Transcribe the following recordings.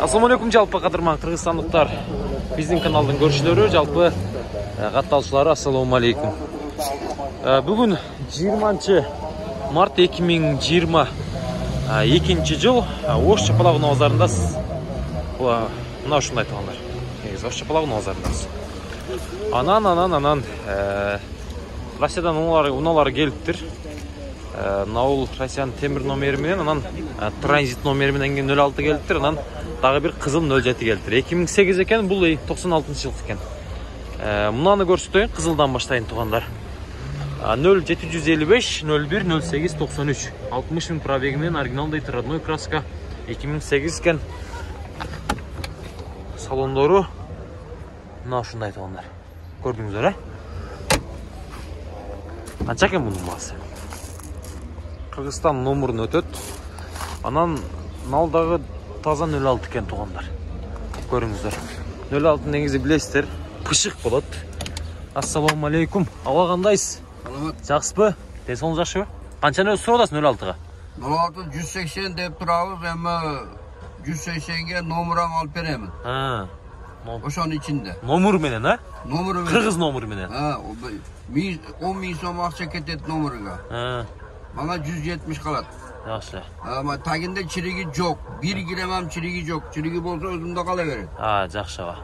Ассалаумалейкум жалпы кадырман кыргызстандыктар. Биздин каналдын көрүүчүлөрү, жалпы катталчылары ассалаумалейкум. Бүгүн 20 март 2022 жыл Ош Чапалабын базарындасыз. Мына ушундай айтгандар. Негизи Ош Чапалабын базарындасыз. Анан Россиядан уналар келиптир. Наул Россиянын темир номери менен, анан транзит номери менен 06 келиптир, анан дагы бир кызыл 07 келиптир. 2008 экен, бул 96-жыл экен. Мунаны көрсөтөйүн, кызылдан баштайын туугандар. 0755 01 08 93 60 000 пробеги менен оригиналдый родной краска 2008 экен. Салондору мына ушундай туугандар. Көрдүңүздөр, Канча экен мунун баасы? Кыргызстан номерин өтөт. Анан налдагы таза 06 экен туугандар. Көрүңүздөр. 06 негизи билесиздер, пышык болот. Ассалаумалейкум. Аба кандайсыз? Саламат. Жакшысызбы? Денсаулык жакшыбы? Канчаны сурап атасыз 06-га? 06 180 деп турабыз, эми 180ге номерин алып беремин. Ошонун ичинде. Номер менен, Номер менен. Кыргыз номери менен. 10 000 сом акча кетет номерге. Мага 170 калат. Жакшы. Ама тагинде чириги жок. 1 грамм чириги жок. Чириги болсо өзүмдө кала берет. Жакшы аба.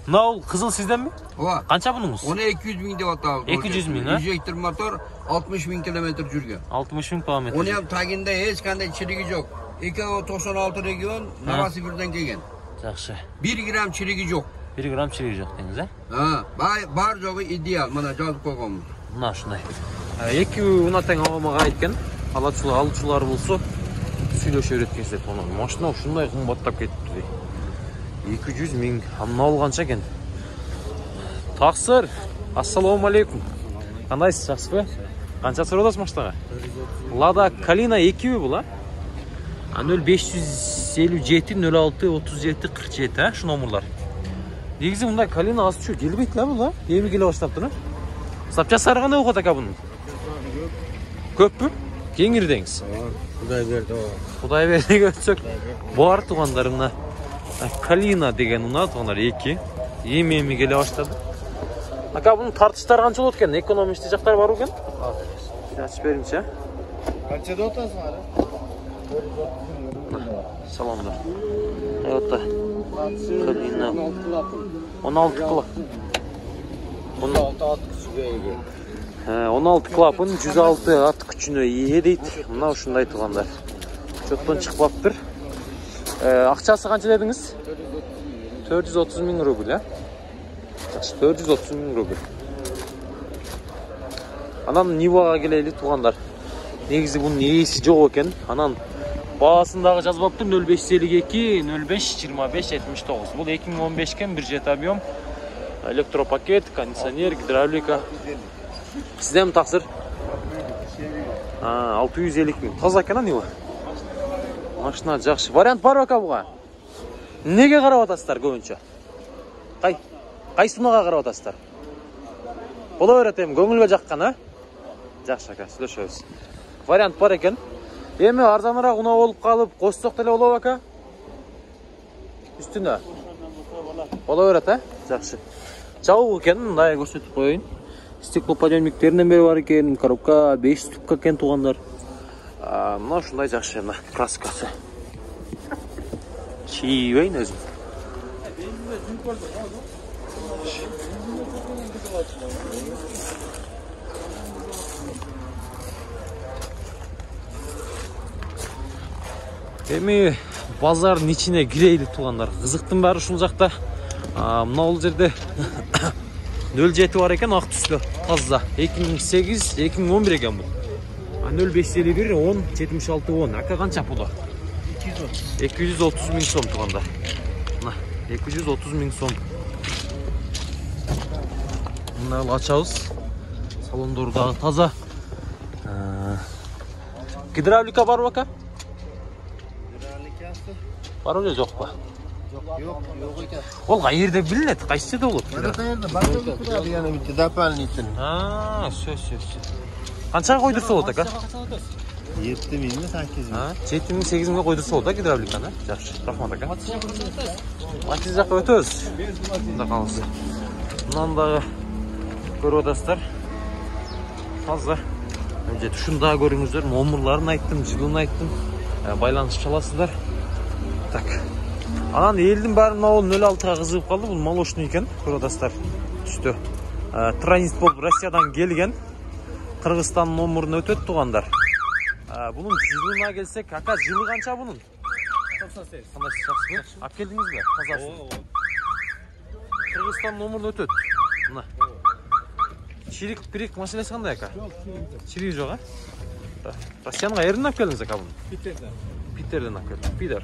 Мына кызыл сизденби? Ооба. Канча бунуңуз? Оны 200 000 деп атабыз. 200 000, Инжектор мотор 60 000 километр жүргөн. 60 000 километр. Оны ham тагинде эч кандай чириги жок. 96 регион, Новосибирден келген. Жакшы. 1 грамм чириги жок. 1 грамм чириги жок деңиз, Бар жогу идеал. Мына жазып койгонбуз. Мына ушундай. Эки унатаң абамага айткан, алуучулар болсо сүйлөшө берет деп анан машина ушундай кымбаттап кетти. 200 000. Амна ал канча экен? Таксыр. Ассалаумалейкум. Кандайсыз, жакшысызбы? Канча сурап атасыз машинага? Lada Kalina 2 бул, 0557 06 37 47, шу номерлар. Негизи мындай Kalina аз чү келбейт ла бул, эми келе баштаптыр. Сапчасы кандай окот ака бунун? Көппү? Кеңир деңиз. Кудай берди. Кудай берди өтсөк. Бар туугандарымна Kalina деген унат, туугандар 2. Эми келе баштады. Ака бунун тартыштары канча болот экен? Экономичный жактары бар экен? Ачып бериңчи. Канчада отасың ары? Саламдар. Эта Kalina 16 клап. 16 клапын 106 ат күчүнө ээ дейт. Мына ушундай туугандар. Чоттон чыкпаптыр. Акчасы канча дедиңиз? 430 000 рубль, 430 000 рубль. Анан Нивага келели туугандар. Негизи бунун ээси жок экен. Анан баасындагы жазбаптыр 0552 05 25 79. Бул 2015 кен, 1.7 объем, электропакет, кондиционер, гидравлика. Сиздем таксыр? 650 000. Таза экен Нива. Машина жакшы. Вариант бар ака буга? Неге карап атасыздар көбүнчө? Кайсы унага карап атасыздар? Боло берет эми, көңүлгө жаккан, Жакшы ака, сүйлөшөбүз. Вариант бар экен. Эми арзаныраак унаа болуп калып, кошсок деле болобу ака? Үстүнө. Боло берет, Жакшы. Жабык экен, мындай көрсөтүп коеюн. Стеклоподъемниктеринен бери бар экен, коробка 5 ступка экен туугандар. Мына ушундай жакшы мына краскасы. Чийбейн өзүм. Эми базардын ичине кирейли туугандар. Кызыктын баары ушул жакта. Мына бул жерде 07 бар экен, ак түстө. Таза 2008 2011 экен бул. 0551 10 76 10. Ака канча пулу? 230 000 сом туугандар. Мына 230 000 сом. Мына ачабыз. Салондору дагы таза. Гидравлика барбы ака? Гидравликасы бар эле жокпу? Жок экен. Ол кайерде билинет? Кайсы жерде болот? Кайерде? Бар жок. Яна битти дополнительный. Всё. Канчага койдурса болот ака? 7 ming mi 8 ming? 7 ming 8 mingga qo'ydirsa bo'ldi gidravlikani. Yaxshi, rahmat aka. Matiz yoqqa o'tamiz. Bunda qolsa. Bundan ko'rib o'tasizlar. Hozir önce shunda ko'ringizlar, nomerlarini aytdim, jilini aytdim. Baylanışып çalasızlar. Tak. Anan elдің бәрін мынау 06-ға қызығып қалды. Бұл молочный екен, көрдастар. Түсті. Транзит болып Россиядан келген. Қырғызстан номерін өтеді туғандар. Бұның жылына келсек, ака жылы қанша бұның? 98. Қандай жақсы? Ап келдіңіз бе? Қазасын. Қырғызстан номерін өтеді. Мына. Чирик пирик мәселесі қандай ака? Чирик жоқ, а? Россияның айырын ап келдіңіз ака бұны? Питерден ап келдіңіз. Питер.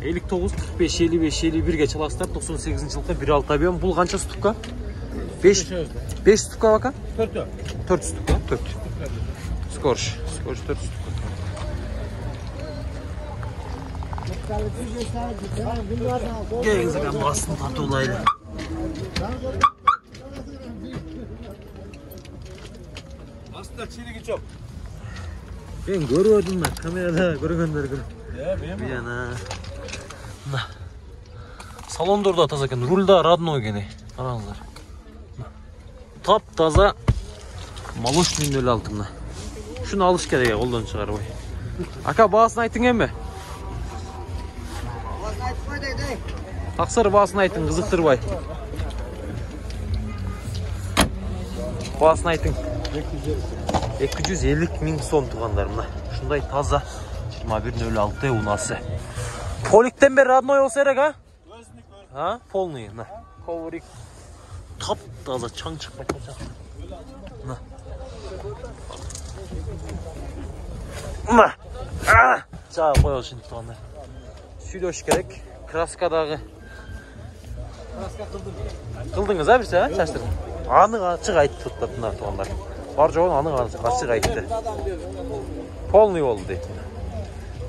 59, 45, 55, 51'ge çalasılar 98 жылқы 1.6 объем. Бұл қанша ступка? 5 ступка бака? 4 ступка. 4. Скорш 4 ступка. Geliniz bakalım basını tartı olayla. Aslında çirigi çok. Ben görüyordum da kamerada görgönlerdim. Ya benim bir yana. Salonda da taza ekan, rulda родной gene. Qarаңызlar. Tap taza молочный 06 mına. Şunu alış gerek, қолдан шығарбай. Aka бағасын айтың eме? Бағасын айтпай дейді. Тақсыр бағасын айтың, қызықтырбай. Бағасын айтың. 250 мың сом туғандар мына. Шундай таза 21.06 унасы. Поликтен бері родной болса керек, а? Ha? Полный, на. Коврик. Тап таза чаң шықпай таза. На. На. Жа қойып şimdi туғандар. Сөйлеш керек. Краскадағы. Kraska kıldım. Қылдыңыз, а, бірсе, шаштырдың? Анық ашық айтты тұттатындар туғандар. Бар жоғын анық ашық айтты. Полный болды дейді.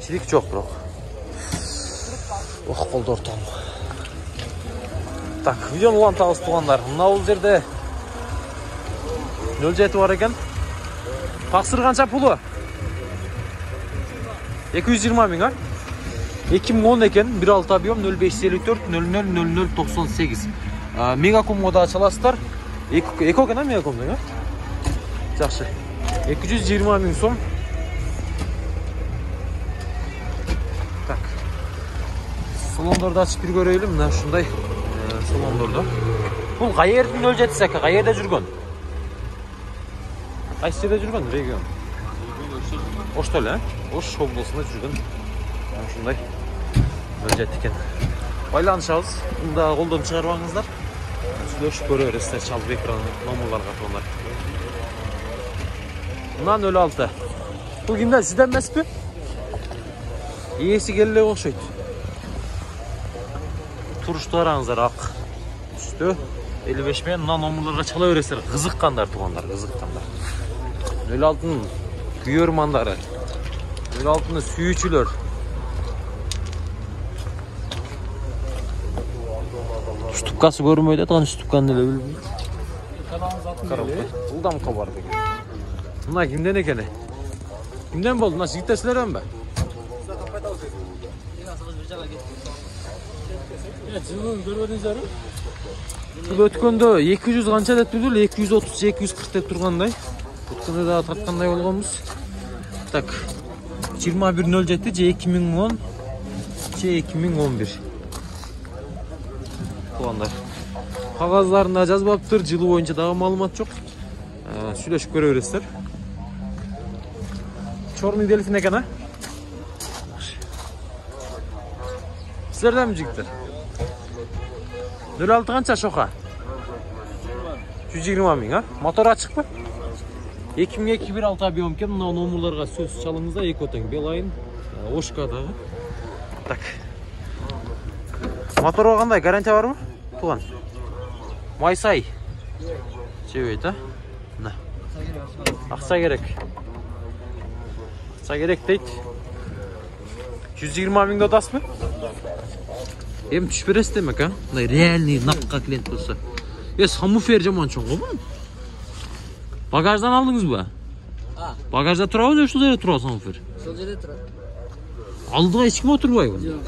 Ширик жоқ бірақ. Ох, қолды орталым. Так, видеоны ұлан тағыз туғандар. Мына ол жерде 07 бар екен. Тақсыр қанша пұлы? 220 мың, а? 2010 екен, 1.6 объем 0554 00 0098. Мегакомға да çalasыздар. Эко екен, а, мегакомның, а? Жақсы. 220 мың сом. Так. Salonlarda açıp bir görelim. Mına şunday salonlarda. Бұл қай жердің 07 ака? Қай жерде жүрген? Қайсы жерде жүрген? Регион. Оштол, а? Ош облысында жүрген. Шундай 07 екен. Байланышабыз. Бұнда қолдан шығарбаңыздар. Сөйлесіп көре бересіздер, шалып экранның номерларға туғандар. Мына 06. Бұл кімден? Сізден емес пе? Иесі келіле оқшайды. Turuştu aranızlar ақ. Түсті. 55 мен мына номерларға чала бересіздер. Қызыққандар туғандар, қызыққандар. 06-ның күйермандары. 06-ның сүйічілер. Штуккасы көрмейді, атқан штукканы өлі білмейді. Бұлдам қабар деген. Мына кімден екені? Кімден болды? Мына жігіттесілерден бе? Жылын көрмедіңіз әрі? Бұл өткенде 200 қанша деп тұрды? 230-240 деп тұрғандай. Өткенде да тартқандай болғанбыз. Так, 21.07 же 2010 же 2011. Туғандар. Қағаздарында жазбап тұр, жылы бойынша дағы малымат жоқ. Сөйлешіп көре бересіздер. Чорный дельфин екен, а? Сіздерден mi жігіттер? 06 қанша шоқа? 120 мың, а? Мотор açık mı? 2002 1.6 объем екен. Мына номерларға сөз çalыңызда, екі отен. Белайын, Ошкадағы. Так. Моторға қандай? Гарантия бар ма? Туған. Майсай. Жебейді, а? Мына. Ақса керек. Ақса керек дейді. 120 мың додас мı? Hem түшперес демек, а? Реальный наққа клиент болса. Самуфер жаман чоң ғой бұның. Багаждан алдыңыз ба? Багажда турабы же ушул жерде турабы самфер? Ошол жерде турат. Алдыга эч ким отурбайбы? Жок.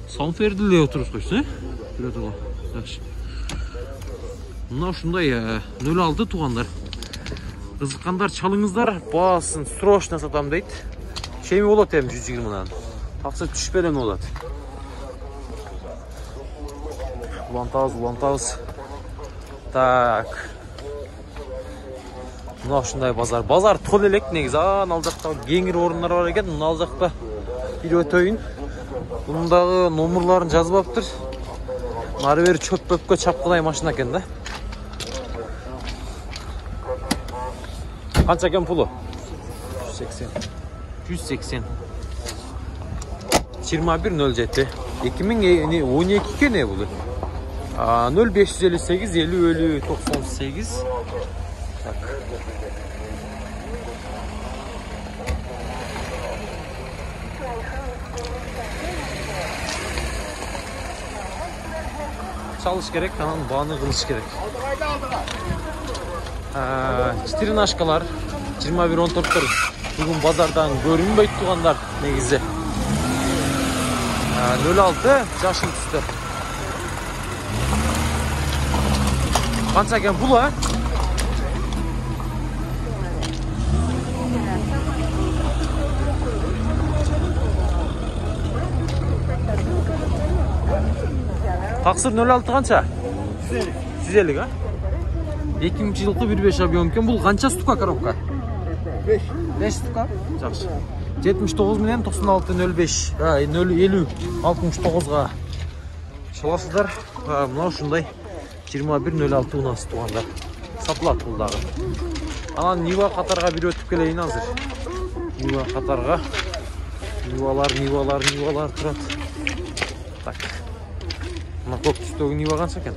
Самферди эле отуруп койсуң, э? Жүрө турган. Жакшы. Мына ушундай 06 туугандар. Кызыккандар чалыңыздар, баасын срочно сатам дейт. Чеми болот эми 120 мыңдан. Таксы түшпөдөн болот. Улантабыз. Так. Мына ушундай базар. Базар тол элек негизи. Ал жакта кеңир орундар бар экен. Мына ал жакта бир өтөйүн. Bunun dagы номерларын жазбаптыр. Нары бери чөп-пөпкө чапкыдай машина экен да. Канча экен пулу? 180. 180. 2107. 2012 экен бул. 0558 50 98. Так. Çalış gerek, tamam, bağını kılıç gerek. Çitirinашкалар 21-14 bugün bazardan görünbeyt tuğanlar negizi. 06 yaşıl üstü. Kança eken bulu ha? Taksir 06 kança? 150 ha? 2000 yılkı 1.5 abiyon eken bul kança stuka коробка? 5 stuka? Жақсы. 79 миллион 96 05 50 69-ға шаласыздар. Мына ушундай 21-06 унасы туғандар. Сатылат бұл дағы. Анан Нива қатарға бір өтіп келейін азыр. Нива қатарға. Нивалар тұрат. Так. Мына көк түстегі Нива қанша екен?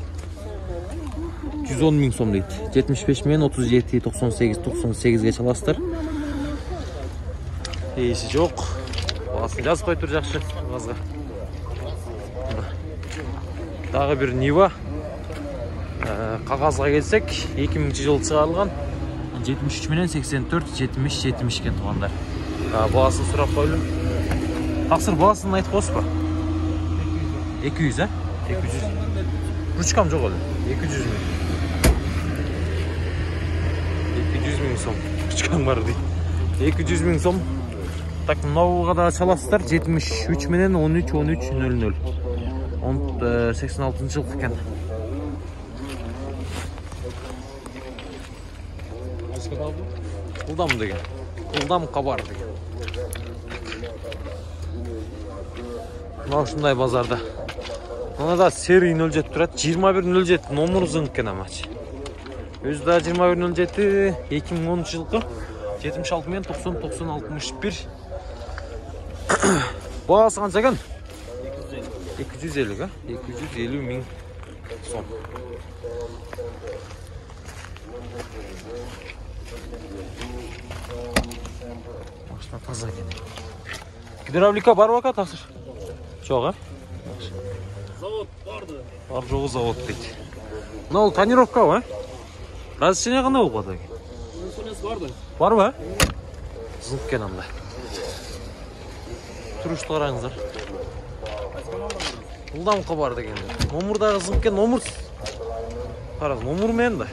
110 миң сом дейді. 75 мен 37 98-98-ге чаласыздар. Еші жоқ. Басын жазып қой тұр жақшы ғазға. Дағы бір Нива. Қағазға келсек 2000 жыл шығарылған 73 менен 84-70 кен туғандар. Бағасын сұрап қойлы. Тақсыр бағасын айтып қос па? 200, а? 200. Ручкам жоқ олы. 200 миң. 200 миң сом. Ручкам бар дейді. 200 миң сом. Так, мынауға да чаласыздар 73 менен 13-00. 86 жыл екен. Құлдам деген. Құлдам қабар деген. Мына ушундай базарда. Мына да серий 07 турат. 2107 номер зыңкен амач. Өзі да 2107 2010 жылқы 76 мен 90-90-61. Бағасы қанша екен? 250 ға? 250 миң сом. Машина таза екен. Гидравлика бар бақа тақсыр? Жоқ, а? Завод барды. Бар жоғы завод дейді. Мына ол тонировка, а? Разрешение қандай ол бады? Барды. Бар ба? Зыңқ кен анда. Тұрышты қараңыздар. Ұлдамқы бар деген. Номырдағы зыңқ кен номыр. Қараңыз, номыр мен да.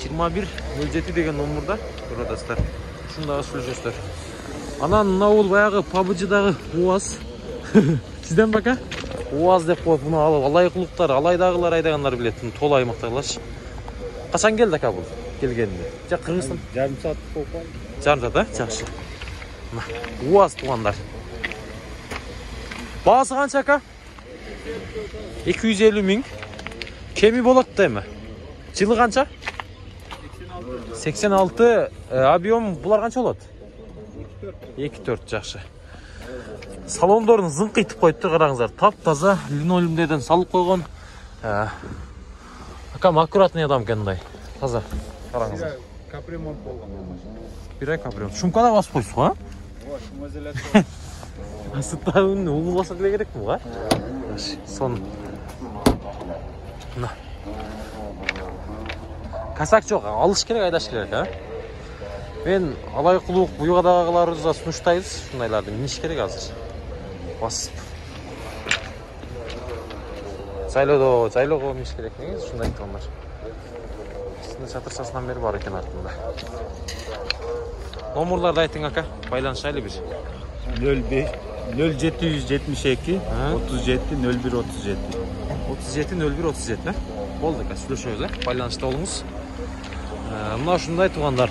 21-07 деген номырда. Көродастар. Шындағы сүлжестер. Анан мына ол баяғы PUBG-дағы УАЗ. Сізден бака? УАЗ деп қойып, бұны алып, алайқылықтар, алайдағылар айдағандар білетін, толы аймақтағылаш. Қашан келді ака бұл? Келгенде. Жа Қырғызстан? Жарым saat болған. Жарым saat, а? Жақсы. УАЗ туғандар. Бағасы қанша ака? 250 миң. Кеми болады деймі? Жылы қанша? 86. Объем бұлар қанша болады? 2-4 жақсы. Салондорын зыңқ етіп қойыпты, қараңыздар. Тап-таза линолеумдерден салып қойған. Акам аккуратный адам кендай. Таза. Қараңыздар. Капремонт болған. Bir ay капремонт. Шумкада басып қойсыз ғой, а? Шум изоляция. Асыттауын ұлыласа келе керек бұл, а? Сон. Косяк жоқ, алыш керек, айдаш керек, а? Мен алайкулук буйгадагыларыбызга сунуштайбыз, ушундайларды миниш керек азыр. Басып. Жайлоого миниш керек, негизи ушундай айткандар. Сиздин чатырчасынан бери бар экен артында. Номерларды айтың, ака, байланышайлы бир. 0772 37 01 37. 37 01 37, а? Болды, ака, сүйлөшөбүз, а? Байланышта болуңуз. Мына ушундай туугандар.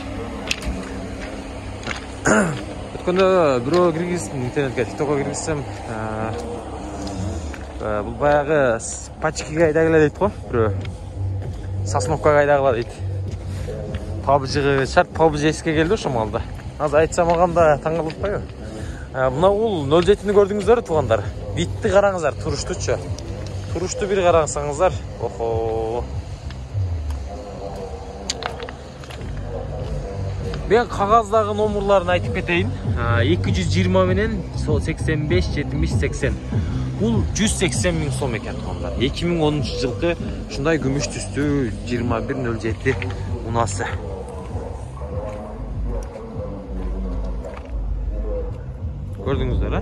Өткөндө бирөө киргиздим интернетке, TikTokко киргизсем, бул баягы пачкиге айдагыла дейт го, бирөө. Сосновкага айдагыла дейт. PUBG шарт PUBG эске келди ошол малда. Азыр айтсам алганда таң калып атпайбы? Мына ул 07-ни көрдүңүздөр туугандар. Битти караңыздар, туруштучу. Турушту бир карасаңыздар. Охо. Мен кагаздагы номерларын айтып кетейин. 220 менен 85 70 80. Бул 180 миң сом экен туугандар. 2010-жылкы ушундай күмүш түстүү 2107 унасы. Gördünüzler ha?